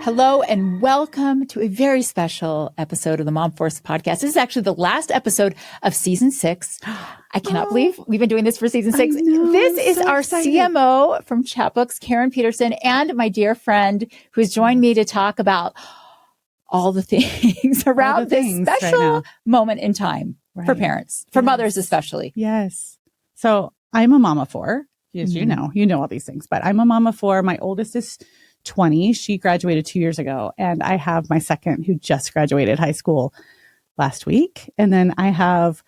Hello and welcome to a very special episode of the MomForce Podcast. This is actually the last episode of season 6. I cannot believe we've been doing this for season 6. This is our CMO from Chatbooks, Peterson, and my dear friend who has joined me to talk about all the things around this special moment in time for parents, for mothers especially. Yes. So I'm a mom of 4, as you know all these things, but I'm a mom of 4. My oldest is 20. She graduated 2 years ago. And I have my second who just graduated high school last week. And then I have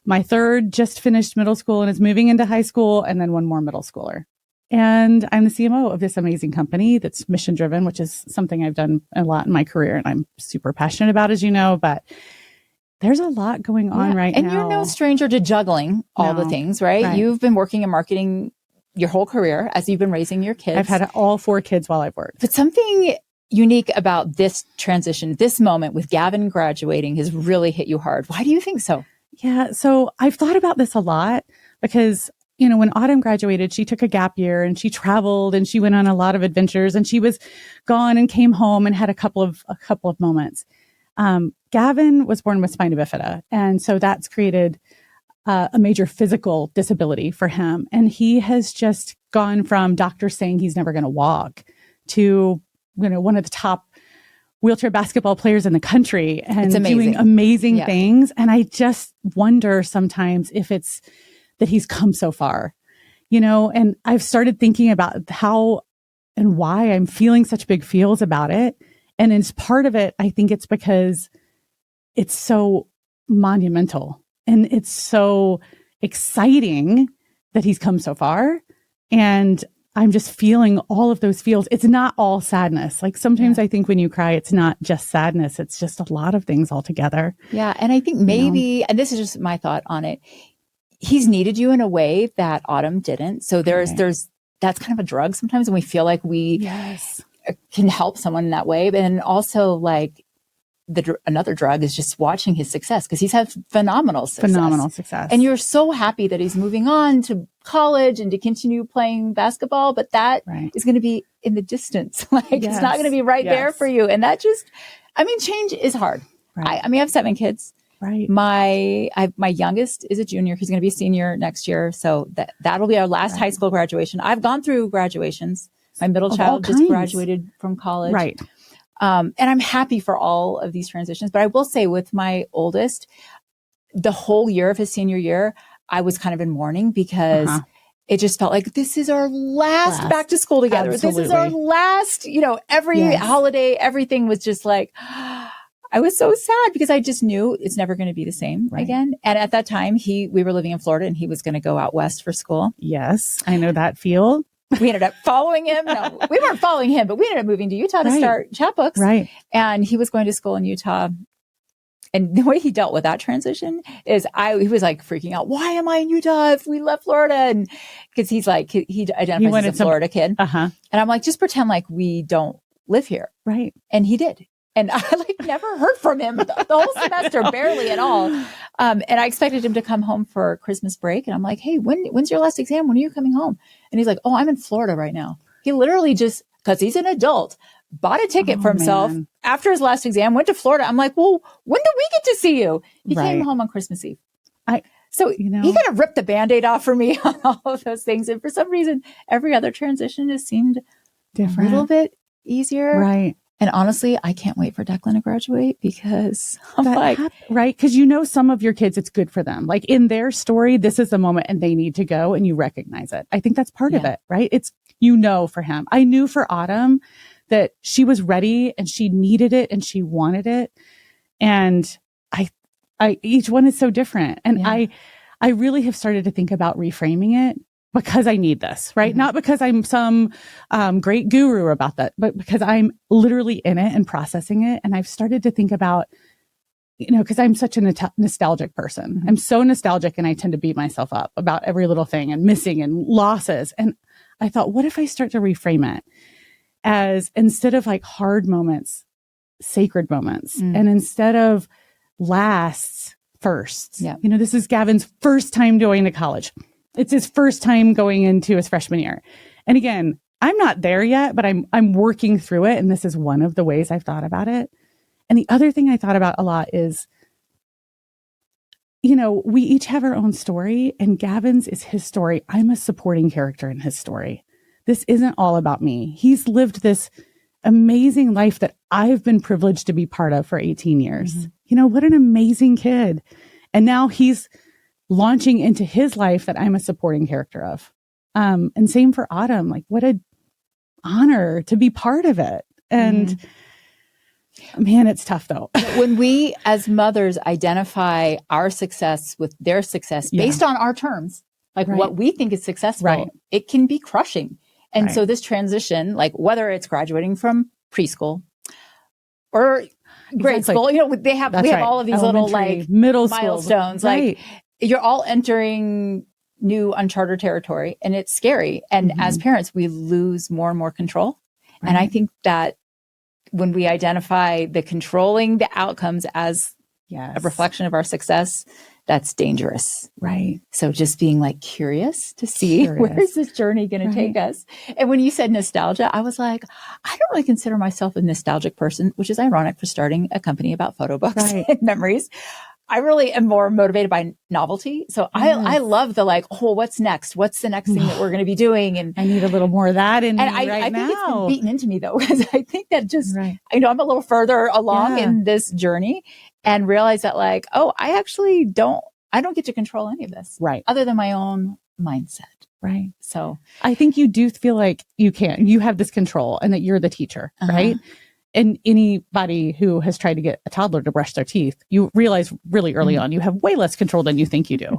my third just finished middle school and is moving into high school. And then one more middle schooler. And I'm the CMO of this amazing company that's mission driven, which is something I've done a lot in my career and I'm super passionate about, as you know, but there's a lot going on right now. And you're no stranger to juggling all the things, right? You've been working in marketing your whole career as you've been raising your kids. I've had all 4 kids while I've worked. But something unique about this transition, this moment with Gavin graduating has really hit you hard. Why do you think so? Yeah. So I've thought about this a lot because, you know, when Autumn graduated, she took a gap year and she traveled and she went on a lot of adventures and she was gone and came home and had a couple of moments. Gavin was born with spina bifida. And so that's created a major physical disability for him. And he has just gone from doctors saying he's never going to walk to, you know, one of the top wheelchair basketball players in the country and doing amazing things. And I just wonder sometimes if it's that he's come so far, you know, and I've started thinking about how and why I'm feeling such big feels about it. And as part of it, I think it's because it's so monumental. And it's so exciting that he's come so far. And I'm just feeling all of those feels. It's not all sadness. Like sometimes I think when you cry, it's not just sadness. It's just a lot of things all together. Yeah. And I think maybe, and this is just my thought on it, he's needed you in a way that Autumn didn't. So that's kind of a drug sometimes when we feel like we can help someone in that way. But then also like, another drug is just watching his success because he's had phenomenal success. And you're so happy that he's moving on to college and to continue playing basketball, but that is going to be in the distance. It's not going to be there for you. And that just, I mean, change is hard. I have 7 kids. Right. My youngest is a junior. He's going to be a senior next year. So that'll be our last high school graduation. I've gone through graduations. My middle child just graduated from college. Right. And I'm happy for all of these transitions. But I will say with my oldest, the whole year of his senior year, I was kind of in mourning because it just felt like this is our last back to school together. Absolutely. This is our last, every holiday, everything was just like, I was so sad because I just knew it's never going to be the same again. And at that time, we were living in Florida and he was going to go out west for school. Yes, I know that feel. We ended up following him. No, we weren't following him, but we ended up moving to Utah to start Chatbooks. Right. And he was going to school in Utah. And the way he dealt with that transition is he was like freaking out. Why am I in Utah if we left Florida? And because he's like, he identifies as a Florida kid. And I'm like, just pretend like we don't live here. Right. And he did. And I never heard from him the whole semester, barely at all. And I expected him to come home for Christmas break. And I'm like, hey, when's your last exam? When are you coming home? And he's like, oh, I'm in Florida right now. He literally just, because he's an adult, bought a ticket for himself after his last exam, went to Florida. I'm like, well, when do we get to see you? He came home on Christmas Eve. So he kind of ripped the Band-Aid off for me on all of those things. And for some reason, every other transition has seemed different, a little bit easier. Right. And honestly, I can't wait for Declan to graduate because I'm right. Because some of your kids, it's good for them. Like in their story, this is the moment and they need to go and you recognize it. I think that's part of it, right? It's, for him. I knew for Autumn that she was ready and she needed it and she wanted it. And each one is so different. And I really have started to think about reframing it. Because I need this, right? Not because I'm some great guru about that, but because I'm literally in it and processing it. And I've started to think about, because I'm such a nostalgic person. I'm so nostalgic and I tend to beat myself up about every little thing and missing and losses. And I thought, what if I start to reframe it as instead of like hard moments, sacred moments, and instead of lasts, firsts. Yeah. This is Gavin's first time going to college. It's his first time going into his freshman year. And again, I'm not there yet, but I'm working through it. And this is one of the ways I've thought about it. And the other thing I thought about a lot is, we each have our own story, and Gavin's is his story. I'm a supporting character in his story. This isn't all about me. He's lived this amazing life that I've been privileged to be part of for 18 years. Mm-hmm. What an amazing kid. And now he's launching into his life that I'm a supporting character of. And same for Autumn. Like, what an honor to be part of it. And man, it's tough though. When we as mothers identify our success with their success based on our terms, like what we think is successful, it can be crushing. And so this transition, like whether it's graduating from preschool or grade school, we have all of these little like middle milestones, like you're all entering new uncharted territory, and it's scary. And as parents, we lose more and more control. And I think that when we identify controlling the outcomes as a reflection of our success, that's dangerous. Right. So just being like curious to see where is this journey going to take us? And when you said nostalgia, I was like, I don't really consider myself a nostalgic person, which is ironic for starting a company about photo books and memories. I really am more motivated by novelty. So I love the what's next? What's the next thing that we're going to be doing? And I need a little more of that in me I right now. think it's been beaten into me though, because I think that just, I'm a little further along in this journey and realize that I actually don't get to control any of this. Right. Other than my own mindset. Right. So I think you do feel like you have this control and that you're the teacher, right? And anybody who has tried to get a toddler to brush their teeth, you realize really early on, you have way less control than you think you do.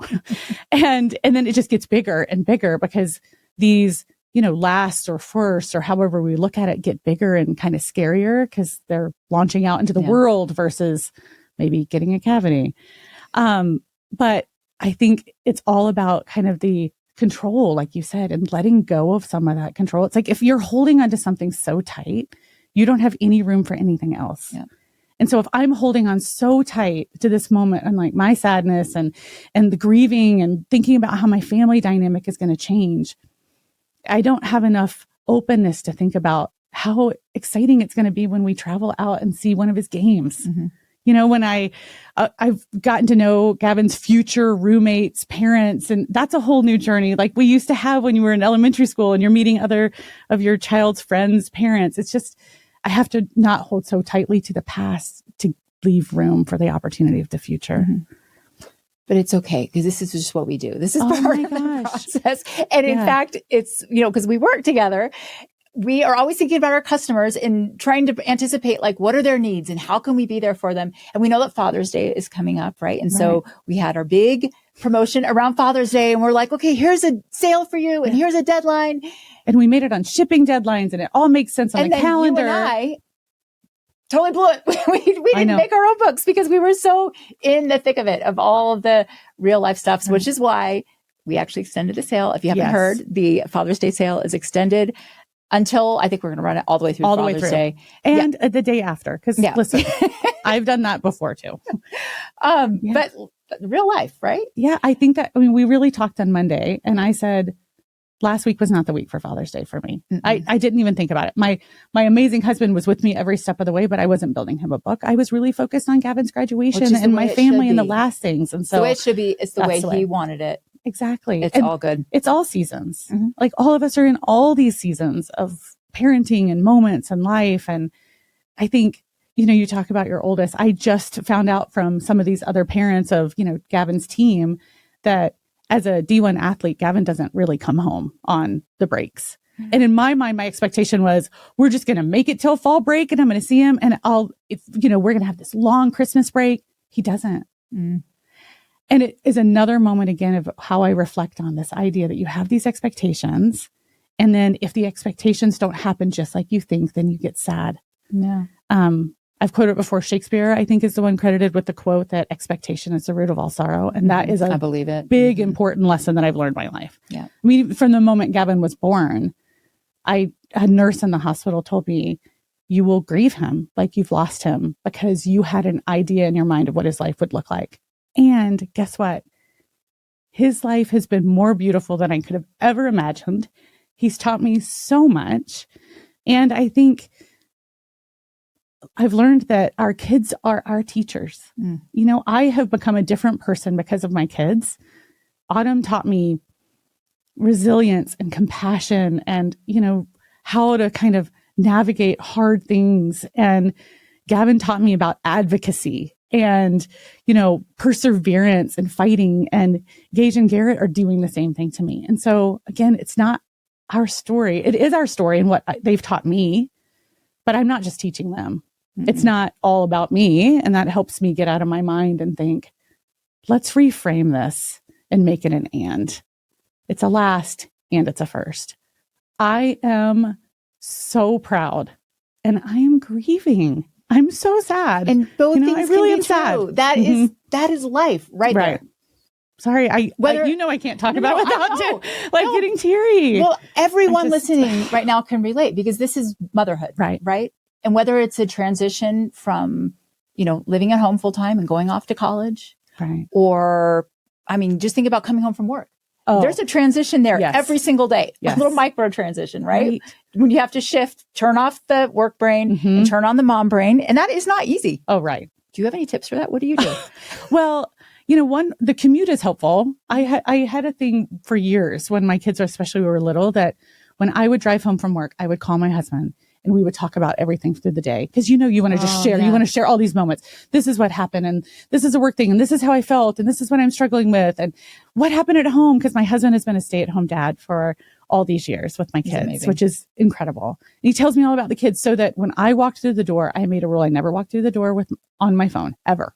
and then it just gets bigger and bigger because these, last or first or however we look at it get bigger and kind of scarier because they're launching out into the world versus maybe getting a cavity. But I think it's all about kind of the control, like you said, and letting go of some of that control. It's like if you're holding onto something so tight, you don't have any room for anything else. Yeah. And so if I'm holding on so tight to this moment and like my sadness and the grieving and thinking about how my family dynamic is going to change, I don't have enough openness to think about how exciting it's going to be when we travel out and see one of his games. When I've gotten to know Gavin's future roommates, parents, and that's a whole new journey. Like we used to have when you were in elementary school and you're meeting other of your child's friends' parents. It's just, I have to not hold so tightly to the past to leave room for the opportunity of the future. But it's okay because this is just what we do. This is part of the process. And in fact, it's, because we work together, we are always thinking about our customers and trying to anticipate what are their needs and how can we be there for them? And we know that Father's Day is coming up, right? And so we had our big promotion around Father's Day and we're like, okay, here's a sale for you and here's a deadline. And we made it on shipping deadlines and it all makes sense on the calendar. You and I totally blew it. we didn't make our own books because we were so in the thick of it, of all of the real life stuff, which is why we actually extended the sale. If you haven't heard, the Father's Day sale is extended until I think we're going to run it all the way through Father's Day. And the day after. Because listen, I've done that before too. But real life, right? Yeah. I think that, we really talked on Monday and I said, last week was not the week for Father's Day for me. I didn't even think about it. My amazing husband was with me every step of the way, but I wasn't building him a book. I was really focused on Gavin's graduation and my family and the last things. And so the way it should be, it's the way he wanted it. Exactly. It's all good. It's all seasons. Like all of us are in all these seasons of parenting and moments and life. And I think, you talk about your oldest. I just found out from some of these other parents of, Gavin's team that as a D1 athlete, Gavin doesn't really come home on the breaks. And in my mind, my expectation was we're just going to make it till fall break and I'm going to see him and we're going to have this long Christmas break. He doesn't. And it is another moment again of how I reflect on this idea that you have these expectations. And then if the expectations don't happen just like you think, then you get sad. Yeah. I've quoted before. Shakespeare, I think, is the one credited with the quote that expectation is the root of all sorrow. And that is I believe it. Big, important lesson that I've learned in my life. Yeah. From the moment Gavin was born, a nurse in the hospital told me, you will grieve him like you've lost him because you had an idea in your mind of what his life would look like. And guess what? His life has been more beautiful than I could have ever imagined. He's taught me so much. And I think I've learned that our kids are our teachers. You know, I have become a different person because of my kids. Autumn taught me resilience and compassion and, you know, how to kind of navigate hard things. And Gavin taught me about advocacy and, you know, perseverance and fighting. And Gage and Garrett are doing the same thing to me. And so again, it's not our story. It is our story and what they've taught me, but I'm not just teaching them. It's not all about me. And that helps me get out of my mind and think, let's reframe this and make it an and. It's a last and it's a first. I am so proud and I am grieving. I'm so sad. And both things I really can am be true. sad. That is life right there. Sorry, I can't talk about it without getting teary. Well, everyone listening right now can relate because this is motherhood, right? And whether it's a transition from, you know, living at home full time and going off to college, or, I mean, just think about coming home from work. Oh, there's a transition there every single day, a little micro transition, right? When you have to shift, turn off the work brain and turn on the mom brain. And that is not easy. Oh, right. Do you have any tips for that? What do you do? Well, you know, the commute is helpful. I had a thing for years when my kids, especially were little, that when I would drive home from work, I would call my husband and we would talk about everything through the day. Cause you know, you want to just share, you want to share all these moments. This is what happened. And this is a work thing. And this is how I felt. And this is what I'm struggling with. And what happened at home. Cause my husband has been a stay-at-home dad for all these years with my kids, which is incredible. And he tells me all about the kids so that when I walked through the door, I made a rule. I never walked through the door on my phone ever.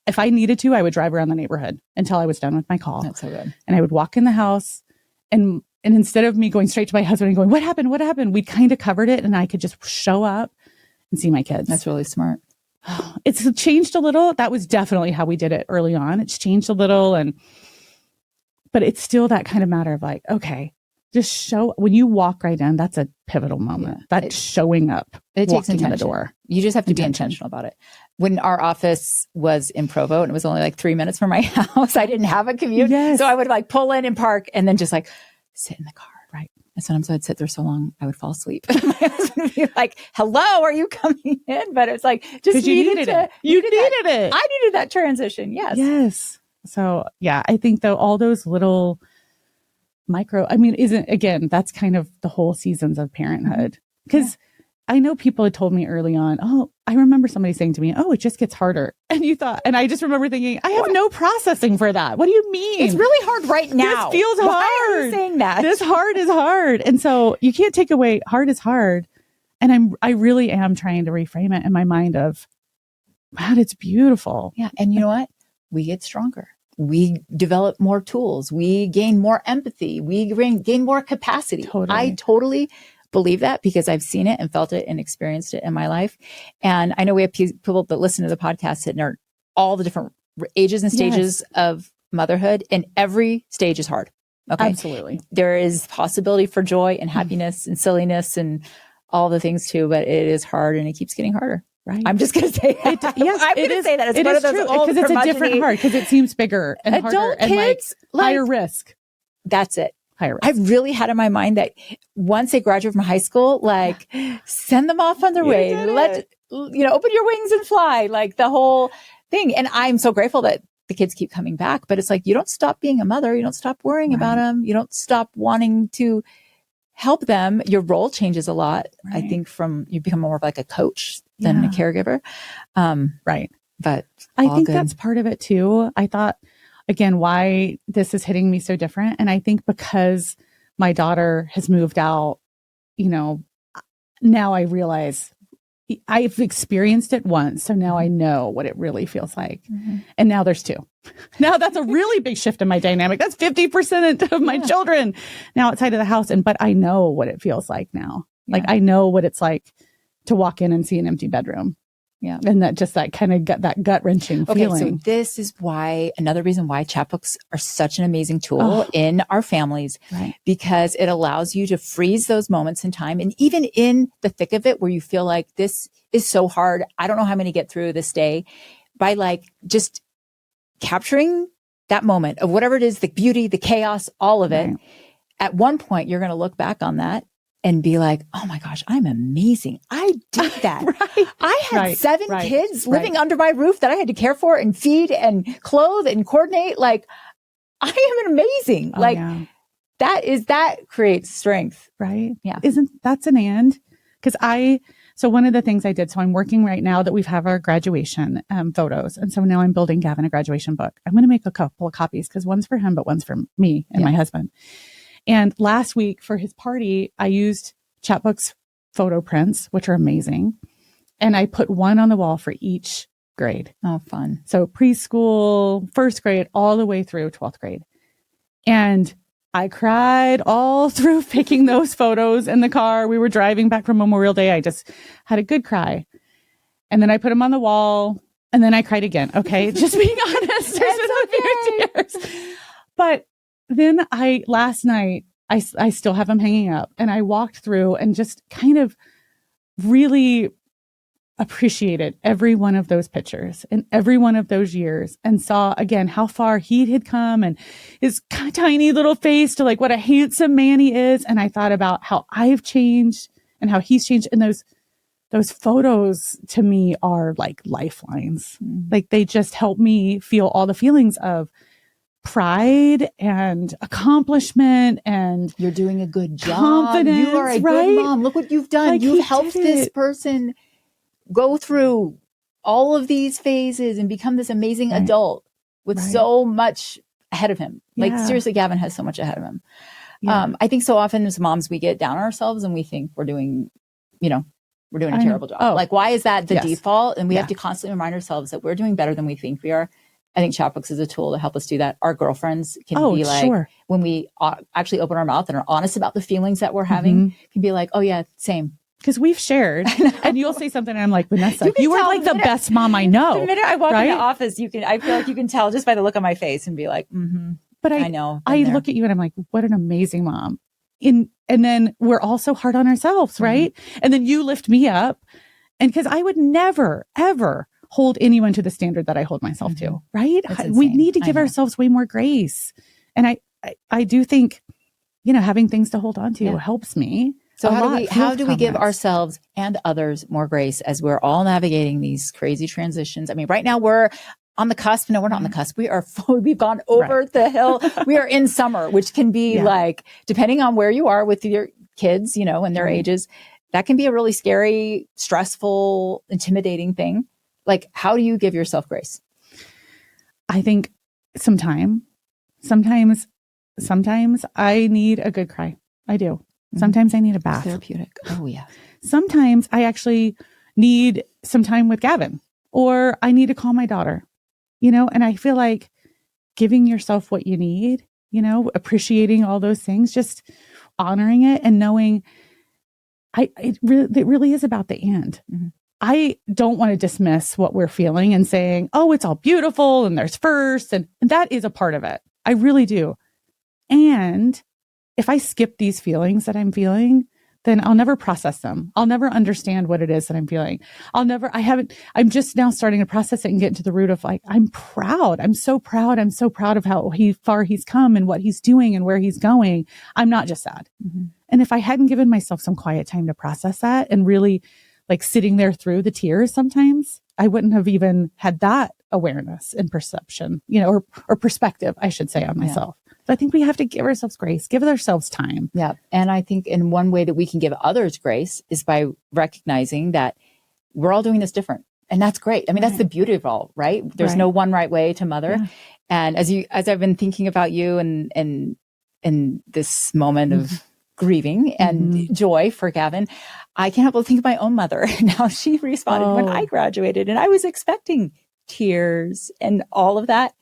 If I needed to, I would drive around the neighborhood until I was done with my call. That's so good. And I would walk in the house and instead of me going straight to my husband and going, what happened? We kind of covered it and I could just show up and see my kids. That's really smart. It's changed a little. That was definitely how we did it early on. It's changed a little but it's still that kind of matter of like, okay, just when you walk right in, that's a pivotal moment. That's showing up. It takes intention. In the door. You just have to be intentional about it. When our office was in Provo and it was only like 3 minutes from my house, I didn't have a commute. So I would like pull in and park and then just like sit in the car. Right. And sometimes I'd sit there so long, I would fall asleep. My husband would be like, hello, are you coming in? But it's like, just you needed it. You needed it. I needed that transition. Yes. So yeah, I think though, all those little that's kind of the whole seasons of parenthood. Because I know people had told me early on, I remember somebody saying to me, it just gets harder. And I just remember thinking, I have no processing for that. What do you mean? It's really hard right now. This feels hard. Why are you saying that? This hard is hard. And so you can't take away hard is hard. And I really am trying to reframe it in my mind of, wow, it's beautiful. Yeah. And you know what? We get stronger. We develop more tools. We gain more empathy. We gain more capacity. Totally. I totally believe that because I've seen it and felt it and experienced it in my life. And I know we have people that listen to the podcast and are all the different ages and stages of motherhood, and every stage is hard. Okay. Absolutely. There is possibility for joy and happiness and silliness and all the things too, but it is hard and it keeps getting harder. Right. I'm just going to say that. I'm going to say that. It's one of those old because it's a different hard because it seems bigger and adult harder kids, and higher risk. That's it. Higher risk. I've really had in my mind that once they graduate from high school, like send them off on their way. Open your wings and fly, like the whole thing. And I'm so grateful that the kids keep coming back. But it's like you don't stop being a mother. You don't stop worrying about them. You don't stop wanting to help them. Your role changes a lot. I think you become more of like a coach than a caregiver. Right. But I think that's part of it too. I thought, again, why this is hitting me so different. And I think because my daughter has moved out, now I realize I've experienced it once. So now I know what it really feels like. And now there's two. Now that's a really big shift in my dynamic. That's 50% of my children now outside of the house. But I know what it feels like now. Like I know what it's like to walk in and see an empty bedroom. Yeah. And that kind of gut wrenching feeling. So this is another reason why chatbooks are such an amazing tool in our families, because it allows you to freeze those moments in time. And even in the thick of it, where you feel like this is so hard, I don't know how I'm going to get through this day, by like just capturing that moment of whatever it is, the beauty, the chaos, all of it, at one point you're going to look back on that and be like, oh my gosh, I'm amazing. I did that. Right. I had 7 kids living under my roof that I had to care for and feed and clothe and coordinate. Like, I am amazing. That creates strength. Right. Yeah. That's an and? So one of the things I did, so I'm working right now that we've have our graduation photos. And so now I'm building Gavin a graduation book. I'm going to make a couple of copies because one's for him, but one's for me and my husband. And last week for his party, I used Chatbooks photo prints, which are amazing. And I put one on the wall for each grade. Oh, fun. So preschool, first grade, all the way through 12th grade. And I cried all through picking those photos in the car. We were driving back from Memorial Day. I just had a good cry. And then I put them on the wall and then I cried again. Okay. Just being honest. There's been a few tears. But then last night, I still have them hanging up and I walked through and just kind of really appreciated every one of those pictures and every one of those years and saw again how far he had come and his tiny little face to like what a handsome man he is. And I thought about how I've changed and how he's changed. And those photos to me are like lifelines. Like they just help me feel all the feelings of pride and accomplishment and you're doing a good job. Confidence, you are a good mom. Look what you've done. Like you've helped this person go through all of these phases and become this amazing adult with so much ahead of him. Like seriously, Gavin has so much ahead of him. I think so often as moms, we get down on ourselves and we think we're doing, a terrible job. Like, why is that the default? And we have to constantly remind ourselves that we're doing better than we think we are. I think Chatbooks is a tool to help us do that. Our girlfriends can be like, when we actually open our mouth and are honest about the feelings that we're having, can be like, oh yeah, same. Because we've shared and you'll say something and I'm like, Vanessa, you are like the best mom I know. The minute I walk in the office, I feel like you can tell just by the look on my face and be like, But I know. I look at you and I'm like, what an amazing mom. And then we're also hard on ourselves, right? And then you lift me up. And because I would never, ever hold anyone to the standard that I hold myself to, right? We need to give ourselves way more grace. And I do think, having things to hold on to helps me. So how do we give ourselves and others more grace as we're all navigating these crazy transitions? I mean, right now we're on the cusp. No, we're not on the cusp. We've gone over the hill. We are in summer, which can be like, depending on where you are with your kids, and their ages, that can be a really scary, stressful, intimidating thing. Like, how do you give yourself grace? I think sometimes I need a good cry. I do. Sometimes I need a bath. Therapeutic. Oh, yeah. Sometimes I actually need some time with Gavin or I need to call my daughter, and I feel like giving yourself what you need, appreciating all those things, just honoring it and knowing it really is about the end. I don't want to dismiss what we're feeling and saying, oh, it's all beautiful and there's first. And that is a part of it. I really do. And if I skip these feelings that I'm feeling, then I'll never process them. I'll never understand what it is that I'm feeling. I'm just now starting to process it and get into the root of like, I'm proud. I'm so proud. I'm so proud of how far he's come and what he's doing and where he's going. I'm not just sad. And if I hadn't given myself some quiet time to process that and really like sitting there through the tears sometimes, I wouldn't have even had that awareness and perception, or perspective, I should say, on myself. So I think we have to give ourselves grace, give ourselves time. Yeah. And I think in one way that we can give others grace is by recognizing that we're all doing this different. And that's great. I mean, that's the beauty of all, right? There's no one right way to mother. Yeah. And as I've been thinking about you and this moment of grieving and joy for Gavin, I can't help but think of my own mother and how she responded when I graduated. And I was expecting tears and all of that.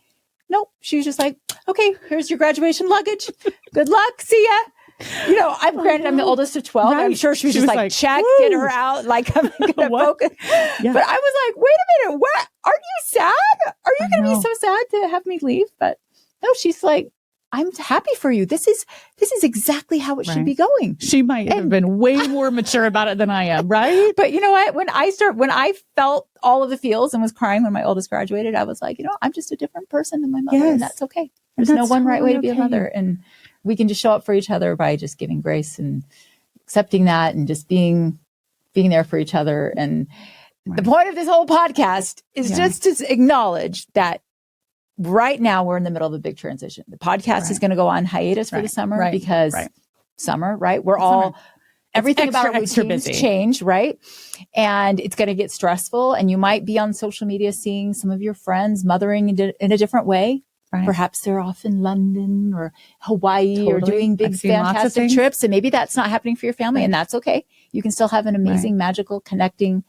Nope. She was just like, okay, here's your graduation luggage. Good luck. See ya. I'm the oldest of 12. Right. I'm sure she was just like, check, woo, get her out. Like, I'm going to focus. Yeah. But I was like, wait a minute. What? Aren't you sad? Are you going to be so sad to have me leave? But no, she's like, I'm happy for you. This is exactly how it should be going. She might have been way more mature about it than I am, right? But you know what? When I felt all of the feels and was crying when my oldest graduated, I was like, I'm just a different person than my mother, and that's okay. There's no one right way to be a mother. And we can just show up for each other by just giving grace and accepting that and just being there for each other. And the point of this whole podcast is just to acknowledge that right now we're in the middle of a big transition. The podcast is going to go on hiatus for the summer because summer, right? We're all, everything about our routines change, right? And it's going to get stressful. And you might be on social media seeing some of your friends mothering in a different way. Right. Perhaps they're off in London or Hawaii or doing big, fantastic trips. And maybe that's not happening for your family. And that's okay. You can still have an amazing, magical, connecting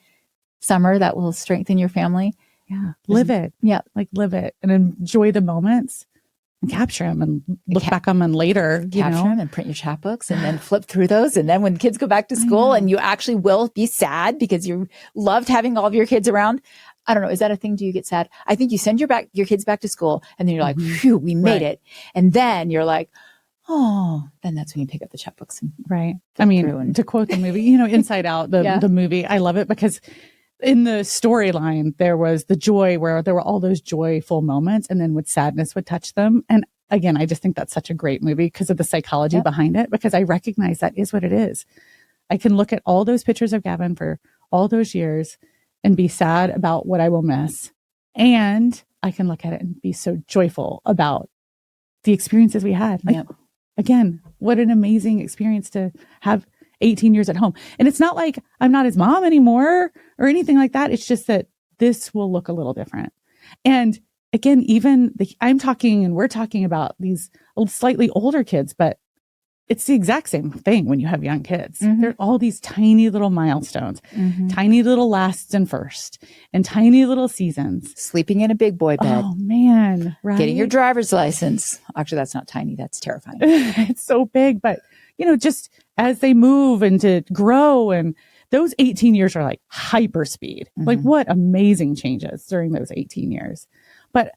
summer that will strengthen your family. Yeah. Live it. Yeah. Like live it and enjoy the moments and capture them and look back on them later. Capture them and print your chapbooks and then flip through those. And then when kids go back to school and you actually will be sad because you loved having all of your kids around. I don't know. Is that a thing? Do you get sad? I think you send your kids back to school and then you're like, phew, we made it. And then you're like, oh, then that's when you pick up the chapbooks. I mean, to quote the movie, Inside Out, the movie, I love it because in the storyline, there was the joy where there were all those joyful moments and then with sadness would touch them. And again, I just think that's such a great movie because of the psychology behind it, because I recognize that is what it is. I can look at all those pictures of Gavin for all those years and be sad about what I will miss. And I can look at it and be so joyful about the experiences we had. Like, again, what an amazing experience to have 18 years at home. And it's not like I'm not his mom anymore or anything like that. It's just that this will look a little different. And again, we're talking about these slightly older kids, but it's the exact same thing when you have young kids. There are all these tiny little milestones, tiny little lasts and first, and tiny little seasons. Sleeping in a big boy bed. Oh, man. Right? Getting your driver's license. Actually, that's not tiny. That's terrifying. It's so big. But, just as they move and to grow, and those 18 years are like hyper speed. Like what amazing changes during those 18 years. But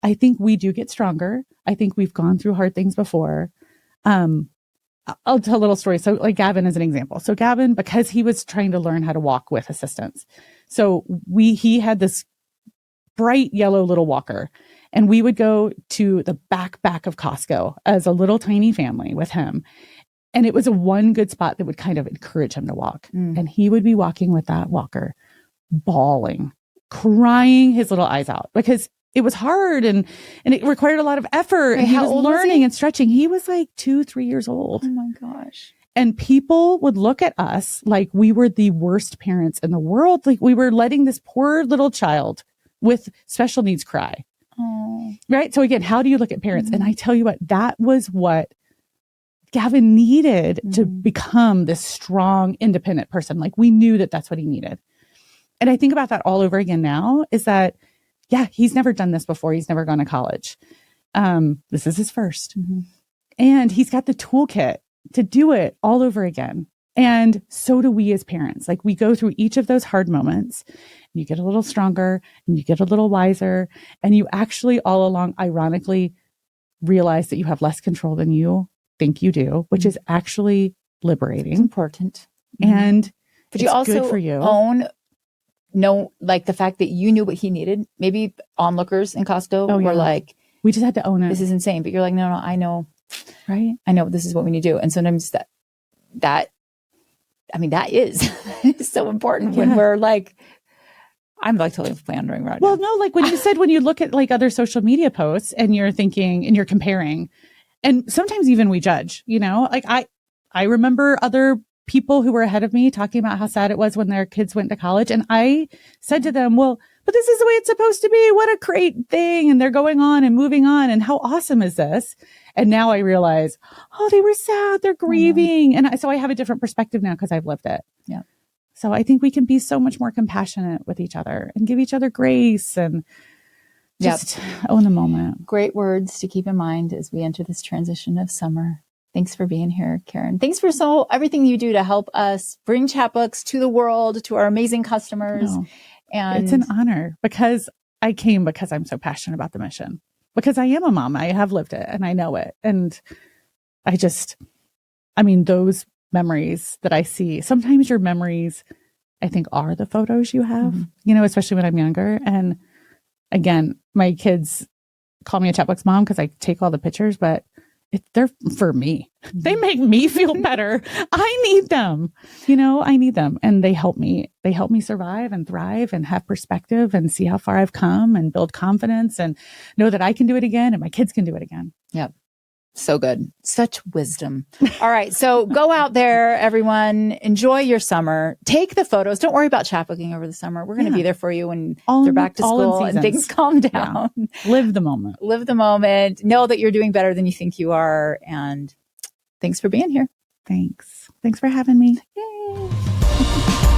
I think we do get stronger. I think we've gone through hard things before. I'll tell a little story. So like Gavin is an example. So Gavin, because he was trying to learn how to walk with assistance. So he had this bright yellow little walker and we would go to the back of Costco as a little tiny family with him. And it was a one good spot that would kind of encourage him to walk. And he would be walking with that walker, bawling, crying his little eyes out because it was hard and it required a lot of effort. And he was learning and stretching. He was like 2-3 years old. Oh my gosh. And people would look at us like we were the worst parents in the world. Like we were letting this poor little child with special needs cry. Oh. Right. So again, how do you look at parents? And I tell you what, that was what Gavin needed to become this strong, independent person. Like we knew that that's what he needed. And I think about that all over again now is that, he's never done this before. He's never gone to college. This is his first. And he's got the toolkit to do it all over again. And so do we as parents. Like we go through each of those hard moments and you get a little stronger and you get a little wiser. And you actually all along, ironically, realize that you have less control than you think you do, which is actually liberating. It's important. And but you also good for you. Like the fact that you knew what he needed. Maybe onlookers in Costco were like, we just had to own it. This is insane. But you're like, no, I know. Right. I know this is what we need to do. And sometimes that is so important when we're like, I'm like totally floundering right now. Well, no, like when you said, when you look at like other social media posts and you're thinking and you're comparing, and sometimes even we judge, like I remember other people who were ahead of me talking about how sad it was when their kids went to college. And I said to them, well, but this is the way it's supposed to be. What a great thing. And they're going on and moving on. And how awesome is this? And now I realize, they were sad. They're grieving. And so I have a different perspective now because I've lived it. Yeah. So I think we can be so much more compassionate with each other and give each other grace and just own the moment. Great words to keep in mind as we enter this transition of summer. Thanks for being here, Karen. Thanks for everything you do to help us bring Chatbooks to the world, to our amazing customers. And it's an honor because I'm so passionate about the mission, because I am a mom. I have lived it and I know it. And those memories that I see, sometimes your memories, I think, are the photos you have, especially when I'm younger. And again, my kids call me a Chatbooks mom because I take all the pictures, but they're for me. They make me feel better. I need them. I need them. And they help me. They help me survive and thrive and have perspective and see how far I've come and build confidence and know that I can do it again and my kids can do it again. Yep. So good. Such wisdom. All right. So go out there, everyone. Enjoy your summer. Take the photos. Don't worry about chatbooking over the summer. We're going to be there for you when they're back to school and things calm down. Yeah. Live the moment. Live the moment. Know that you're doing better than you think you are. And thanks for being here. Thanks for having me. Yay.